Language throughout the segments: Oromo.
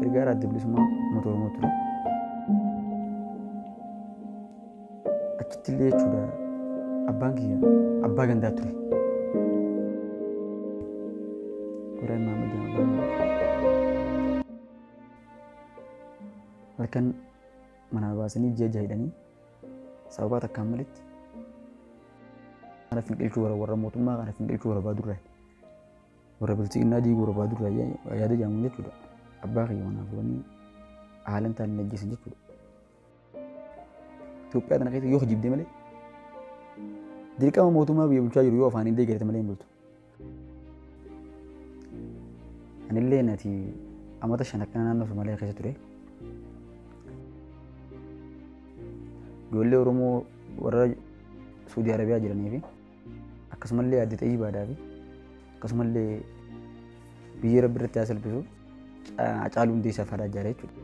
gargaara adda bilisummaa uummata Oromoo ture. Achitti illee jechuudha abbaan kiyya abbaa gandaa ture. Ibraahim halkan manaa baasanii ji'a hidhanii sababa takkaan malitti kana fincilchuu warra mootummaa kana fincilchuu warra baadurraa warra bilchiginaa diiguu warra baadurraa yaada jaamuun jechuudha. Abbaa kiyya manaa fuudhanii haalan taa'anii ajjeesan jechuudha. Itoophiyaa tana keessa yoo hojjibdee malee dirqama mootummaa biyya bulchaa jiru yoo afaaniin deeggarate malee hin bultu. Anillee nati amata 5 akkana naannoo Somaaliyaa keessa ture. Ijoollee Oromoo warra Saudi Arabiyaa jiranii fi akkasumallee adda ta'ii baadaa fi akkasumallee biyya rabbi irratti hasalbisu Hacaaluu Hundeessaa fa'aa ijaaree jechuudha.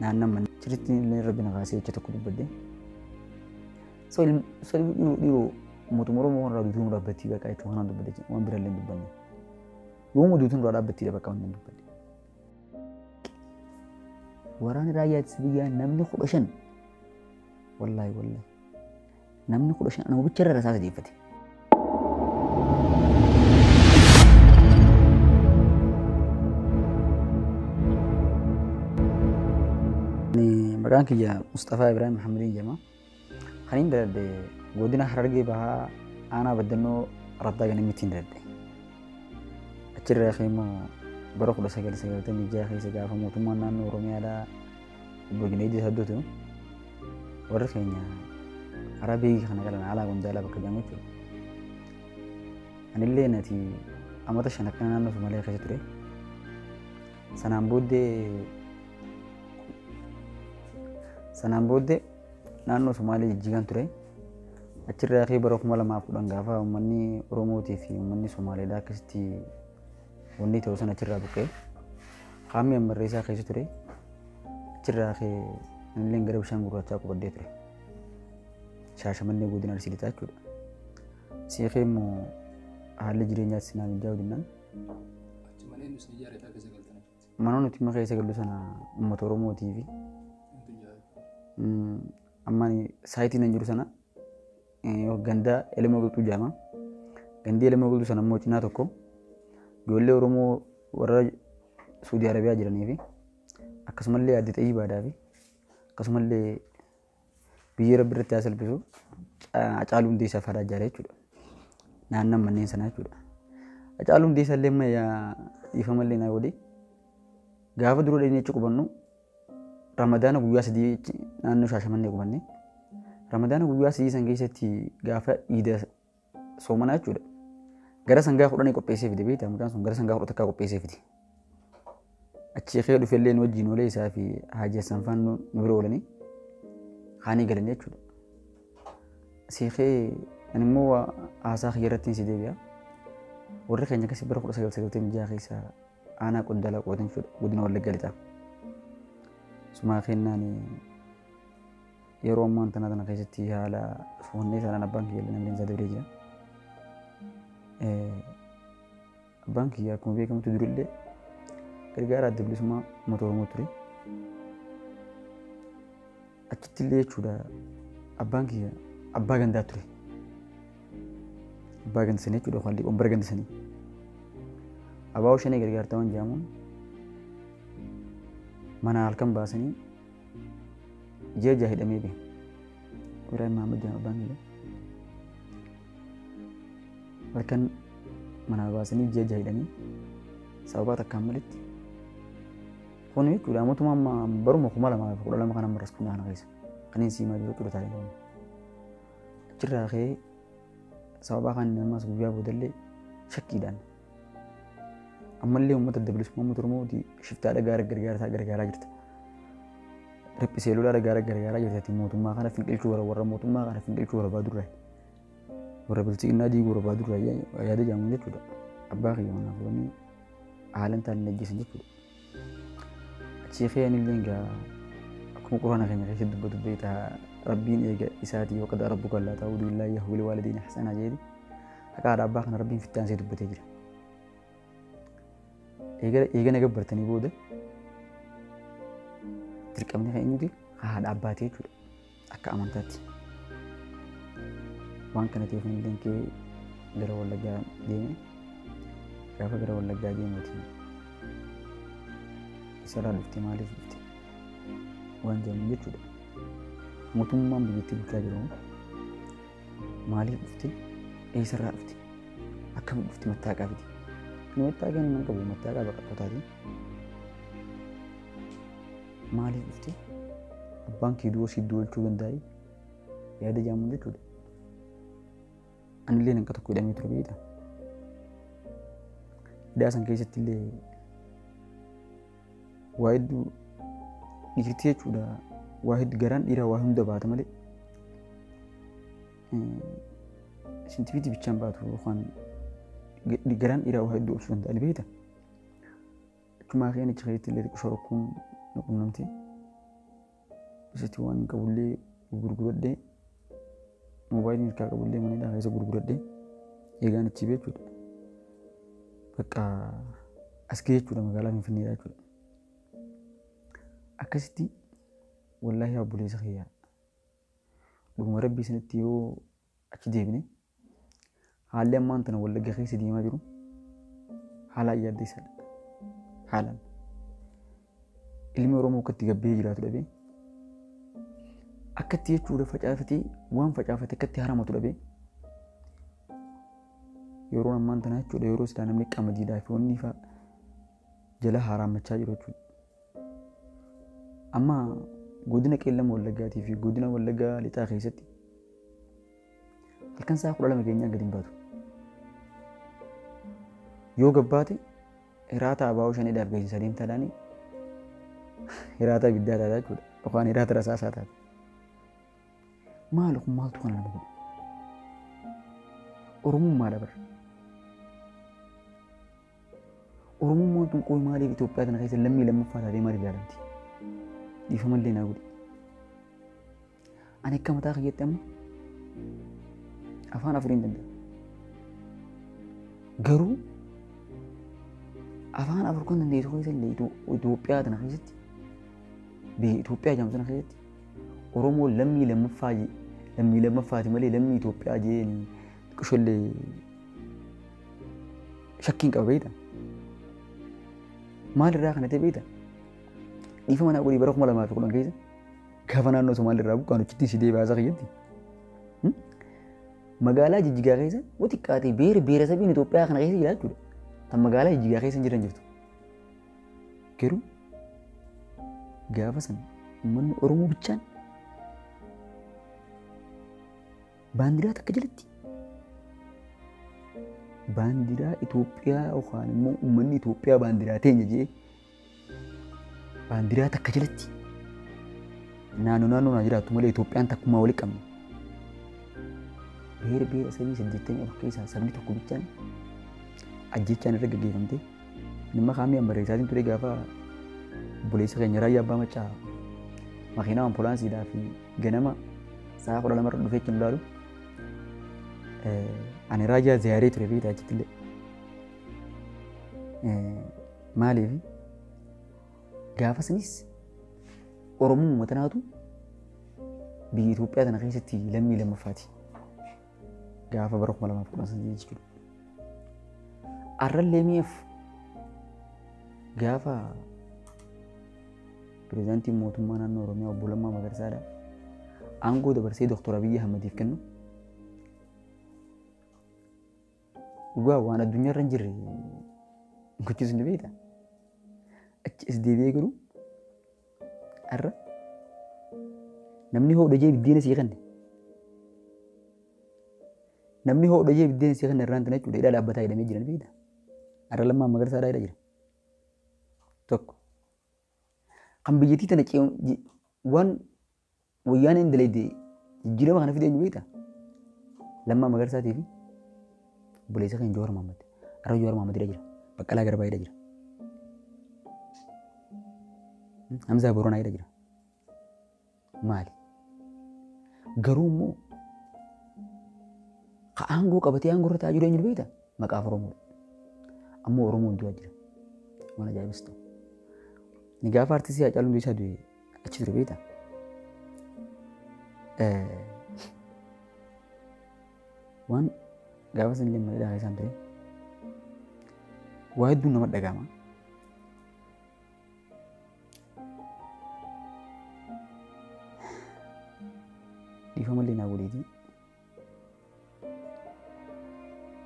Naannan manni chiritti illee rabbi na kaasee jecha tokko dubbadde. So dhiiroo mootummaa Oromoo irraa duutuu dhaabbattii bakka jechuun kanaan dubbadde waan birallee hin dubbanne. Yoomuu duutuu irraa dhaabbattii bakka waan hin dubbadde. Waraana raayyaa ittisa biyyaa namni 15 wallahi namni 15 nama bicha irra rasaasa deeffate. Maqaan kiyya Musxafaa Ibrahim Muhammadin jedhama. Kaniin daladhe godina Harargee bahaa aanaa baddannoo Raddaa Ganamiitiin daladhe. Achirraa immoo bara 1996 keessa gaafa mootummaan naannoo Oromiyaadhaa obbo Junaayid Saddootu warra keenya Arabii kana galan alaa gonjaalaa bakka jedhamu jechuudha. Anillee nati amata 5 akkana naannoo Somaaliyaa keessa ture. Sanaan booddee naannoo Somaaliyaa jijjiigan ture. Achirraa kee bara 2010 gaafa uummanni Oromootii fi uummanni Somaaliyaa akkasitti wanni ta'uu sana achirraa buqqee qaamni ammarreessaa keessa ture. Achirraa kee anillee gara bishaan gurraachaa qubadee ture. Shaashamannee godina Arsii lixaa jechuudha. Siikee immoo haalli jireenyaa sinaa mijaa'uu dinnaan. Mana nuti maqaa keessa gallu sana uummata Oromootii fi ammaan saayitiin hin jiru sana gandaa Lammii Media jedhama. Gandii Lammii Media sana immoo cinaa tokko ijoollee Oromoo warra Saudi Arabiyaa jiranii fi akkasumallee adda ta'ii baadaa fi akkasumallee biyya rabbi irratti hasalbisu Hacaaluu Hundeessaa fa'aa ijaaree jechuudha. Naannan manneen sanaa jechuudha. Hacaaluu Hundeessaa illee amma dhiifamallee naa godhe gaafa dura dheenyee qubannu Ramadaana guyyaa 3 naannoo Shaashamannee qubanne. Ramadaana guyyaa 3 san keessatti gaafa Iida soomanaa jechuudha. Gara sangaa 10 qopheessee fide beektaa mucaan sun gara sangaa 10 takkaa qopheessee fide. Achi kee dhufellee nu wajjin oolee isaa fi Ajjeesan faan nu bira oolanii haanii galanii jechuudha. Siikee ani immoo haasaa xiyyaarratti si deebi'a. Warri keenya akkasii bara 1996 keessa aanaa Qondaalaa qootan jechuudha godina Wallaggaa lixaa. Sumaa kennaan yeroo ammaan tana keessatti haala foonnee sanaan abbaan kiyya namni isaa dabree jira. Abbaan kiyya akkuma beekamutti durillee gargaara adda bilisummaa uummata Oromoo ture. Achitti illee jechuudha abbaan kiyya abbaa gandaa ture. Abbaa gandisanii jechuudha waan bara gandisanii. Abbaa shanee gargaartawan jedhamuun mana halkan baasanii ji'a hidhamee be. Ibraahim jedhama abbaan kiyya. Halkan mana baasanii ji'a hidhanii sababa takkaan malitti kun jechuudha mootummaan baruma 2012 kana maras kun kana keessa kaniin siimaa jiru jechuudha taa'ee. Achirraa kee sababa kan namas guyyaa boodallee shakkiidhaan ammallee uummata adda bilisummaa uummata Oromooti shiftaadha gargaaraa jirta. Riphisee lolaa gargaaraa jirti mootummaa kana fincilchuu warra mootummaa kana fincilchuu warra baadurraa warra bilchiginaa diiguu warra baadurraa yaada jaamuun jechuudha. Abbaa kiyya manaa fuudhanii haalan taa'anii ajjeesan jechuudha. Achii kee anillee egaa akkuma quraana keenya keessatti dubbatu beektaa rabbiin eega isaatii waqad rabbuka allaa ta'uudu illaa yahuu liwaalidiina hasanaa jedhi haqaadha abbaa kana rabbiin fittaansee dubbatee jira. Eegana gabbartanii booda dirqamni kan eenyuti haadha abbaatee jechuudha akka amantaatti. Waan kana ta'eef illee kee gara Wallaggaa deeme gaafa gara Wallaggaa deemuuti isarraa dhuftee maaliif dhufte waan jedhamu jechuudha. Mootummaan biyyattii bulchaa jiru maaliif dhufte eessarraa dhufte akkam dhufte mattaaqaa fiti. Mattaaqaan hin qabu mattaaqaa baqattootaati. Maaliif dhufte abbaan kee du'oo si du'olchuu danda'e yaada jaamu jechuudha. Anillee nanka tokko hidhamee ture beektaa. Hidhaa san keessatti illee waa hedduu dhiirtii jechuudha. Waa hedduu garaan dhiiraa waa hunda baata malee shintifiitii bichaan baatu yookaan garaan dhiiraa waa hedduu obsuu danda'a beektaa. Achumaa kee achi keessatti illee shorokkuun na qunnamte. Isatti waan qabullee gurguradhee mobaayiliin harkaa qabullee manidhaa keessa gurguradhee eegaan achi jechuudha. Bakka as ga'ee jechuudha magaalaa Finfinneedhaa jechuudha. Akkasitti wallaahi obboleessa kiyyaa dhuguma rabbii sanitti yoo achi deebine haalli ammaan tana Wallagga keessa deemaa jiru haalaan yaaddeessaadha. Haalaan ilmi Oromoo akkatti gabbee jiraatu dhabee akkatti jechuudha facaafatee waan facaafate akkatti haramatu dhabee yeroo ammaan tana jechuudha yeroo silaa namni qamadiidhaa fi wanni fa'aa jala haarammachaa jiru jechuudha. Amma godina Qeellama Wallaggaatii fi godina Wallaggaa lixaa keessatti halkan sa'a 12 keenyaa gadi hin baatu. Yoo gabbaate hiraata abaa'oo shaniidhaaf geessisa deemtaadhaani hiraata ibiddaa taataa jechuudha yookaan hiraata rasaasaa taata. Maal kun maaltu kana nama godhe? Oromummaa dabar. Oromummaan tun qooyi maaliif Itoophiyaa tana keessa lammii lammaffaa taatee maaliif ilaalamti? Dhiifamallee naa godhe. Ani akka mataa kiyyaatti amma afaan afuriin danda'a. Garuu afaan afur kan dandeessu keessa illee Itoophiyaa tana keessatti biyya Itoophiyaa jedhamu tana keessatti Oromoo lammii lammaffaati malee lammii Itoophiyaa jedhanii qishollee shakkiin qaba beektaa. Maalirraa kana ta'e beektaa? Dhiifama naa godhii bara 2010 keessa gaafa naannoo Somaalirraa buqqaan achitti sidee baasaa kiyyatti. Magaalaa Jijjigaa keessa wati qaatee beerasabiin Itoophiyaa kana keessa jira jechuudha. Tan magaalaa Jijjigaa keessa jiran jirtu. Garuu gaafa sana uummanni Oromoo bichaan baandiraa takka jalatti baandiraa Itoophiyaa yookaan immoo uummanni Itoophiyaa baandiraa teenya jee baandiraa takka jalatti naannoo naa jiraattu malee Itoophiyaan takkumaa walitti qabna. Beera sabii 84 keessaa sabni tokko bichaan ajjechaan irra gaggeeffamte nama kaamii barreessaatiin ture gaafa obboleessa keenya Raayyaa Abbaa Machaa makiinaa ambulaansiidhaa fi ganama sa'a 12 irra dhufee kan ilaalu ani Raayyaa ziyaaree ture beektaa achittillee maaliif gaafa sanis Oromoo matanaatu biyya Itoophiyaa tana keessatti lammii lammaffaati. Gaafa bara 2013 jechuudha. Arrallee mi'eef gaafa pirezidaantiin mootummaa naannoo Oromiyaa obbo Lammaa Magarsaadha aangoo dabarsee Dr. Abiyyi Ahmediif kennu dhugaa waan addunyaa irra hin jirre gochisuun ni beektaa. Achi as deebi'ee garuu arra namni hoodha jee biddeena sii kanne namni hoodha jee biddeena sii kanne irraan tana jechuudha hidhaa dhaabbataa hidhamee jiran beektaa. Arra Lammaa Magarsaadhaa hidha jira. Tokko kan biyyattii tana waan wayyaaneen hin dalaydee jijjiirama kana fidee beektaa. Lammaa Magarsaatii fi obboleessa keenya Jowaar Mahaammad arra Jowaar Mahaammad hidha jira. Baqqalaa Garbaa hidha jira. Hamzaa Boronaa hidha jira. Maali? Garuu immoo ka aangoo qabatee aangoo irra taa'aa jiru eenyu beektaa? Maqaaf Oromoo. Ammoo Oromoon du'aa jira. Waan ajaa'ibsitu. Ni gaafa artistii Haacaaluu Hundeessaa du'e achi ture beektaa. Waan gaafa san illee malee dhagaa isaan ture waa hedduun nama dhaga'ama. Dhiifama illee naa godheeti.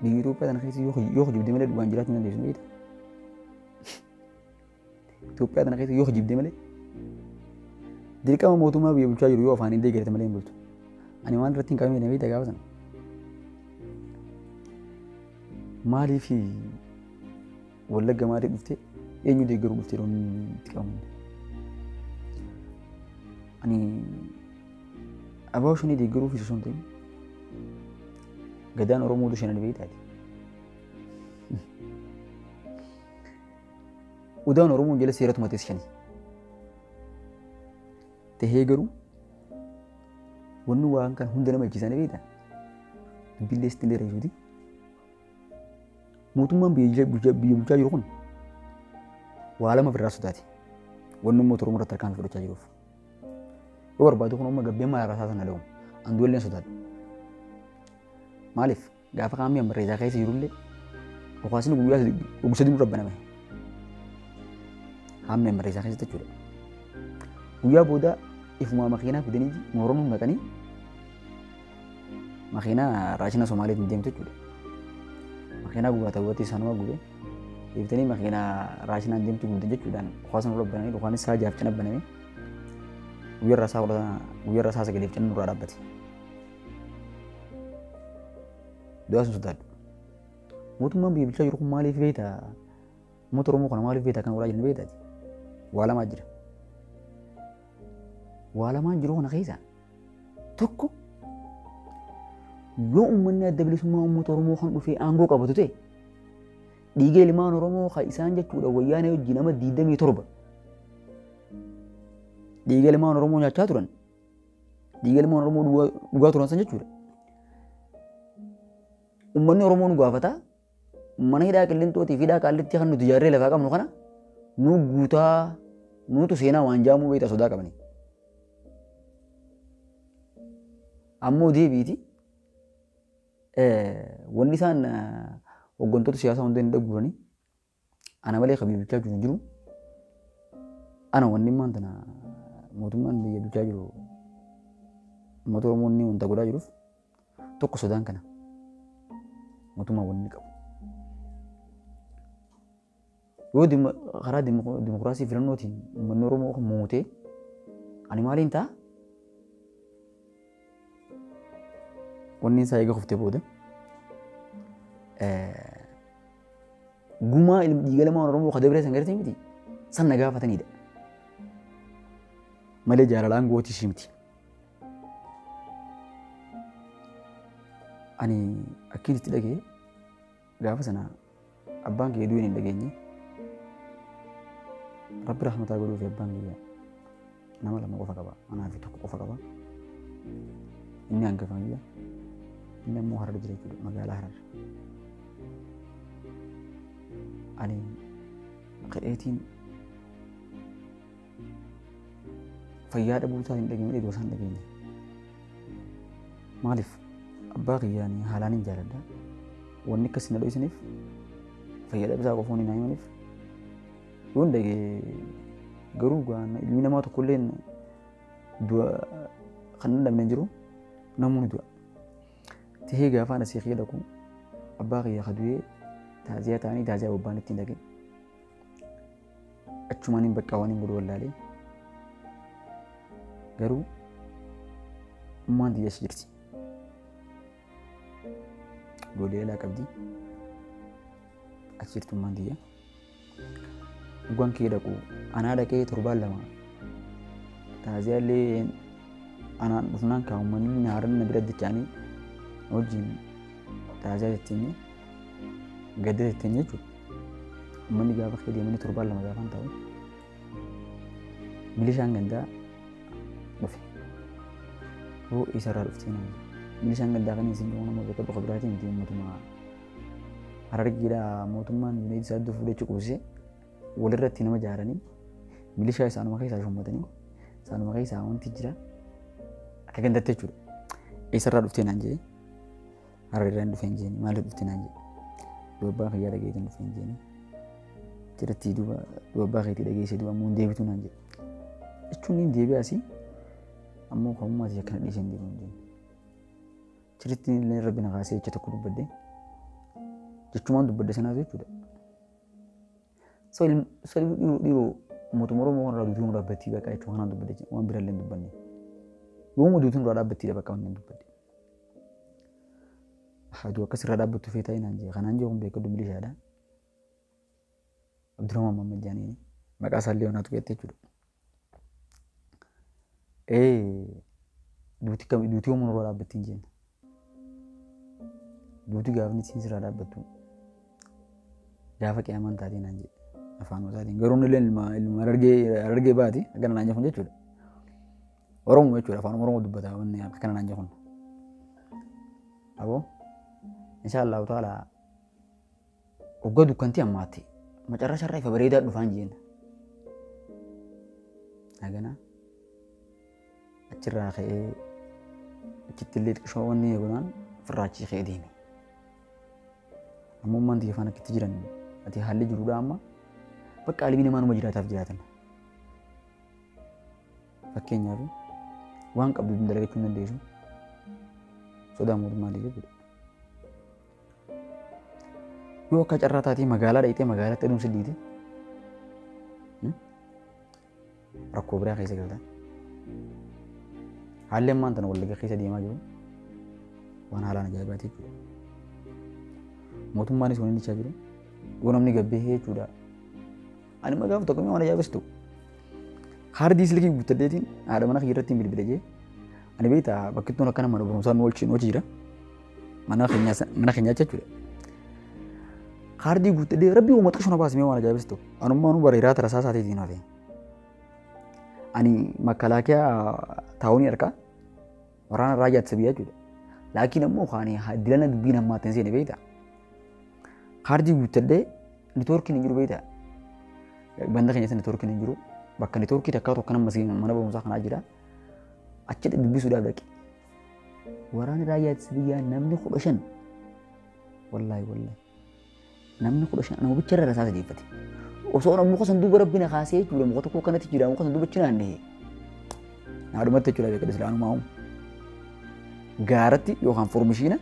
Biyya Itoophiyaa kana keessa yoo hojjibdee malee dhugaan jiraachuu hin dandeessu beektaa. Itoophiyaa kana keessa yoo hojjibdee malee dirqama mootummaa biyya bulchaa jiru yoo afaan hin deeggarate malee hin bultu. Ani waan irratti hin qabamne beektaa gaafa sana. Maaliif Wallagga maaliif dhuftee eenyu deeggaruu dhuftee roon itti qabamu. Ani Abbaa shanii deeggaruu fi osoo hin ta'in gadaan Oromootu shanan beektaati. Udaan Oromoon jala seeratu matees shanii. Tahee garuu wanni waan kan hunda nama ejjisan beektaa. Dubbiillee istillee reesuuti. Mootummaan biyya bulchaa jiru kun waa lama ofirraa sodaati. Wanni uummata Oromoo irratti harkaan fudhachaa jiruuf. Yoo barbaadu kun amma gabbeen maal irraa sana dha'u anduu illee sodaadhu. Maaliif gaafa qaamni ammarreesaa keessa jirullee dhukaasni guyyaa gugsa dimuu rabbaname. Qaamni ammarreesaa keessa jechuudha. Guyyaa booda ifumaa makiinaa fidanii mooronuun dhaqanii makiinaa raashina Somaaliitiin deemtu jechuudha. Makiinaa gubaa ta'uutti isaanuma gubee deebitanii makiinaa raashinaan deemtu gubdan jechuudhaan dhukaasni rabbananii dhukaasni isaa jaaf cina baname guyyaa isaa sagaleef cina nurraa dhaabbate. Du'aa sun sodaadhu. Mootummaan biyya bulchaa jiru kun maaliif beektaa? Uummata Oromoo kana maaliif beektaa kan oolaa jiran beektaati? Waa lamaa jira. Waa lamaan jiru kana keessa tokko yoo uummanni adda bilisummaa uummata Oromoo kan dhufee aangoo qabatu ta'e dhiiga ilmaan Oromoo kan isaan jechuudha wayyaanee wajjin nama 27 dhiiga ilmaan Oromoo nyaachaa turan dhiiga ilmaan Oromoo dhugaa turan san jechuudha. Uummanni Oromoo nu gaafata mana hidhaa qilleenxootii fi hidhaa qaallitti kan nuti ijaarree lafaa qabnu kana nu guutaa nutu seenaa waan jaamuu beektaa sodaa qabani. Ammoo deebiiti wanni isaan hooggantoota siyaasaa hundeen dhagguuranii ana malee kan biyya bulchaa jiru jiru ana wanni maan tana mootummaan biyya bulchaa jiru uummata Oromoonni wanta godhaa jiruuf tokko sodaan kana mootummaa wanni qabu. Yoo karaa dimokiraasii filannootiin uummanni Oromoo kan mootee ani maaliin ta'a? Wanni isaa eega kuftee booda gumaa dhiiga ilmaan Oromoo kan dabree san gartee miti san na gaafatanidha. Malee jaalalaan gootii ishii miti. Ani akkiin itti dhagee gaafa sana abbaan kee du'een hin dhageenye Rabbi rahmataa godhuuf abbaan kiyya nama lama qofa qaba anaa fi tokko qofa qaba. Inni hangafaan kiyya. Inni ammoo Harar jira jechuudha magaalaa Harar. Ani ka'eetiin fayyaa dhabuu isaa hin dhageenye dheedoo isaan dhageenye. Maaliif abbaa kiyyaan haalaan hin jaaladha. Wanni akkas na dho'isaniif fayyaa dhabisaa qofoon hin himaniif yoo hin dhagee garuu ilmi namaa tokkollee du'a kan hin dhabne jiru namoonni du'a. Tahee gaafa ana seeqee dhaqu abbaa kiyya kadu'ee taaziyaa ta'anii taaziyaa bobbaan ittiin dhaqe. Achumaan hin baqqaa waan hin godhu wallaalee garuu ummaan tiyya achi jirti. Ijoollee elaa qabdi. Achi jirti ummaan tiyya. Dhugaan kee dhaqu anaa dhaqee torbaan lama taaziyaallee anaan dhufnaan kaa uummanni haaran na bira jechaanii wajjin taaziyaa jetteenye gadda jetteenye jechuudha. Uummanni gaafa kee deemanii torbaan lama gaafaan ta'u milishaan gandaa dhufe. Yoo isarraa dhuftee nama milishaan gandaa kan isin nama bakka bakka biraatiin miti mootummaa Harargeedhaa mootummaan Yuunaayitid Isteetsi fuudhee cuquusee walirratti nama jaaranii milishaa isaanuma keessaa shummatanii Saanuma keessaa wanti jira akka gandattee jechuudha. Eessarraa dhuftee naan jedhee Harreerraa dhufee hin jeeni maaliif dhuftee naan jedhee abbaa kiyyaa dhageetiin dhufee hin jeeni jiratti duuba abbaa keetii dhageessee duuba ammoo hin deebitu naan jedhe jechuun hin deebi'aasi ammoo kamummaati akkana dhiisee hin deebi'u hin jeeni jiratti illee rabbi na kaasee jecha tokko dubbadde jechumaan dubbadde sanaaf jechuudha. Dhiiroo mootummaa Oromoo kanarraa duutuu nu dhaabbattii bakka jechuun kanaan dubbadde waan biraallee hin dubbanne yoomuu duutuu nurraa dhaabbattiidha bakka waan hin dubbadde. Aduu akkasirraa dhaabbattu feetaa hinaan jee kanaan jee kun beekaddu milishaadha. Abdurrahmaan Mahammad Jaaniini maqaa isaallee wanaatu beekte jechuudha. Duutii hoomuu nurraa dhaabbattii hin jenne. Duutii gaafni siin sirraa dhaabbattu gaafa qiyaamaan taatee naan jedhe afaan isaatiin garuu illee ilma Harargee baati akkana naan jechuun jechuudha. Oromoo jechuudha afaan Oromoo dubbata wanni akkana naan jechuun. Aboo Inshaallah ta'ala waggaa dukkantii ammaatti macarrashaa irraa ifa bareedaa dhufaan jenna. Nagana achirraa ka'ee achitti illee xiqqoo wanni eeguudhaan firraachii ka'ee deeme. Ammoo manti afaan akkitti jiran ati haalli jiruudha amma bakka alimi namaa numa jiraataaf jiraatan. Fakkeenyaaf waan qabdu dalagachuu hin dandeessu sodaa mootummaatii jechuudha. Yoo akka carraa taatee magaalaa dhaqxee magaalaatti adeemsa diite rakkoo biraa keessa galta. Haalli ammaan tana Wallagga keessa deemaa jiru waan haalaan ajaa'ibaati jechuudha. Mootummaanis waan inni jechaa jiru yoo namni gabbee jechuudha. Ani magaafa tokko waan ajaa'ibistu haardii silkii guuttadheetiin haadha mana kiyya irratti bilbile jee ani beektaa bakkittuun akkana mana barumsaa nu oolchi jira mana keenyaa jechuudha. Haardii guuttadhee rabbii uummata qashuna baasimee waan ajaa'ibistu anummaa nu bareedaa tarasaa isaatiin hafe. Ani makalaakiyaa taa'uun harkaa waraana raayyaa ittisa biyyaa jechuudha. Laakiin ammoo dilana dubbii nammaatti hin seene beektaa. Haardii guuttadhee niitoorkiin hin jiru beektaa. Banda keenya niitoorkiin hin jiru bakka niitoorkii takkaa tokko nama mana barumsaa kanaa jira. Achitti dubbisuudhaaf dhaqe. Waraana raayyaa ittisa biyyaa namni 15 wallaahi namni 15 nama bicharra rasaa sadeeffate. Osoo namni muka sanduuba rabbina kaasee jechuudha muka tokko kanatti jira muka sanduuba achi naanna'ee. Naadumatti jechuudha beekadha islaanumaa uumu. Gaaratti yookaan formishiina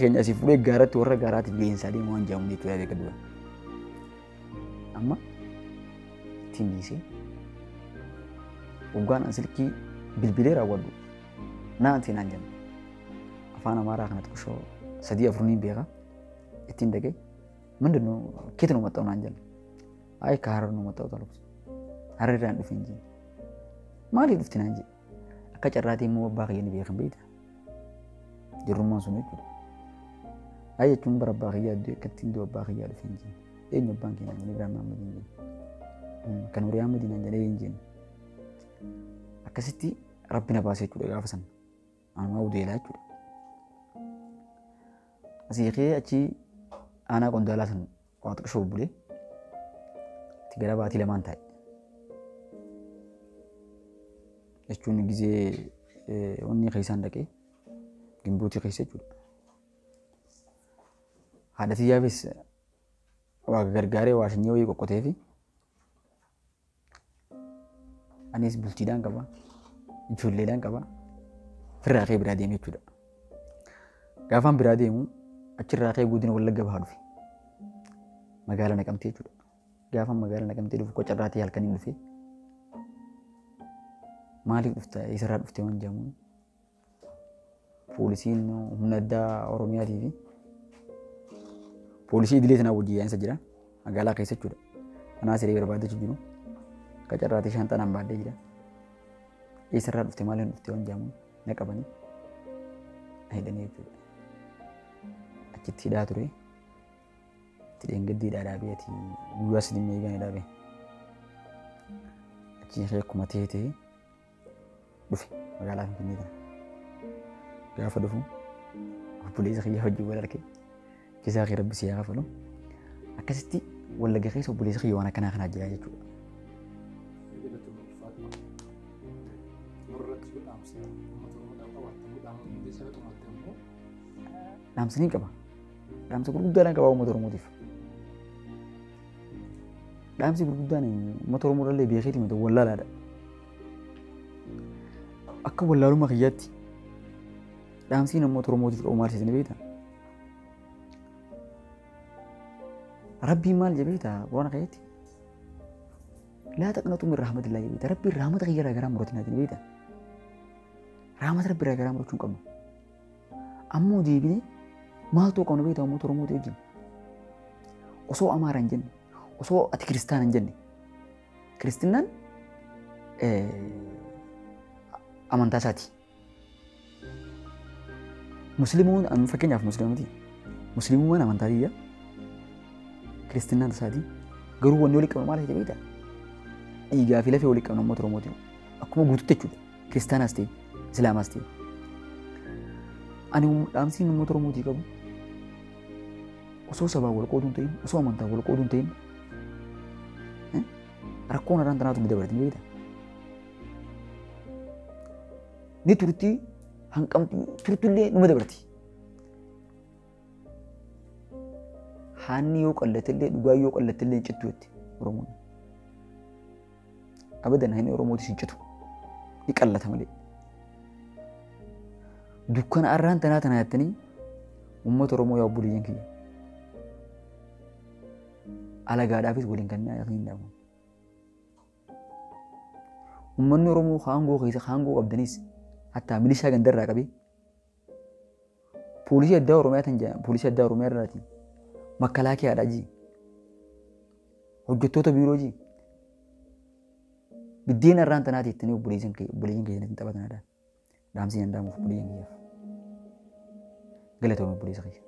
keenya asii fuudhee gaaratti warra gaaraatti geensaa deemu waan jaamu jechuudha beekadha. Amma ittiin dhiisee waggaan an silkii bilbilee raawwadhu naan seenaan jenna. Afaan Amaaraa kanatti kushoo 3-4 ni beeka ittiin dhagee ምንድነው ከየት ነው መጣው ናንጀል አይ ከሐረር ነው መጣው ታልኩት ሐረር ያን ድፍ እንጂ ማሊ ድፍትና እንጂ አከጨራቴ ሞ ባኸ የኔ ቢኸም ቤት ጅሩማን ሱነ ይኩ አየቹም በረባኸ ያደ ከቲንዶ ባኸ ያለ እንጂ እኛ ባንክ ነው ኢብራሂም አመድ እንጂ ከኑሪያ መዲና እንጂ እንጂ አከስቲ ረቢና ባሰቹ ደጋፈሰን አማው ዴላቹ አሲኺ አቺ Ana Qondaala san waan xiqqoo bulee itti gara baatii lamaan taa'e. Jechuun gizee wanni keessaan dhaqee gimbuutii keessa jechuudha. Haadha xiyyaafis waa gargaaree waa shinyee wayii qoqqotee fi anis bultiidhaan qaba ijoolleedhaan qaba firraa kee biraa deeme jechuudha. Gaafaan biraa deemu achirraa kee guddina Wallagga bahaa dhufe. Magaalaa Naqamtee jechuudha. Gaafa magaalaa Naqamtee dhufu qocarraatii halkanii dhufe. Maaliif dhufta? Eessarraa dhuftee waan jedhamuun poolisiin humna addaa Oromiyaatii fi poolisii idilee sanaa wajjin yaa'insa jira. Magaalaa keessa jechuudha. Kanaa siree barbaadachuu jiru. Qocarraatii shantanaan baaddee jira. Eessarraa dhuftee maaliif dhuftee waan jedhamuun na qabanii hidhanii jechuudha. Achitti hidhaa ture. Tideng gede dah ada biati gua sedih megang dah be. Aci saya kumati itu, dufi magala ini dah. Gaafa dufu polis khiyya hojii wal arke kisa khira bisi gaafa lo akkasitti Wallagga keessa polis khiyya waan kana jira jechuudha. Dhaamsa ni qaba. Dhaamsa gurguddaadhaan qaba uummata Oromootiif. Dhaamsi gurguddaan uummata Oromoodhaallee biyya keetii mata wallaalaadha. Akka wallaalummaa kiyyaatti dhaamsiin uummata Oromootiif qabu maal seetanii beektaa? Rabbiin maal jedhee beektaa quraana keetti? Laa taqnatu min rahmatillahi beektaa. Rabbiin rahmata kiyya garaa muratinaa jedhee beektaa? Rahmata Rabbi garaa murachuu hin qabnu. Ammoo deebinee maaltu qabna beektaa uummata Oromootii wajjin? Osoo Amaara hin jenne, osoo ati kiristaana hin jenne, kiristinaan amantaa isaati. Musliimoon fakkeenyaaf musliimoti. Musliimummaan amantaa biyya kiristinaan isaati. Garuu wanni walitti qabna maal ta'e beektaa? Dhiigaa fi lafee walitti qabna uummata Oromootii. Akkuma guututti jechuudha. Kiristaanaas ta'e, Islaamaas ta'e. Ani dhaamsiin uummata Oromootii qabu osoo sabaa wal qooduu hin ta'in, osoo amantaa wal qooduu hin ta'in rakkoon irraan tanaatu ni dabarti ni beektaa? Ni turtii hanqamtu turtullee numa dabarti. Haanni yoo qallattillee dhugaa yoo qallattillee hin cittu jetti Oromoon. Abadan haanni Oromootis hin citu. Ni qallata malee. Dukkana arraan tanaa tanaa jettanii uummata Oromoo yaa obboleeyyan kiyya. Alagaadhaafis waliin kan hin dhaabu. Uummanni Oromoo haangoo keessa haangoo qabdanis hatta milishaa gandarraa qabee poolisii addaa Oromiyaa tan jedhan poolisii addaa Oromiyaa irraati makalaakiyaadhaa ji hojjettoota biiroo ji biddeen irraan tanaati jettanii obboleeyyan keessatti taphatanaadha. Dhaamsiin handaamuuf obboleeyyan kiyyaaf galatoomii obboleessa keessa.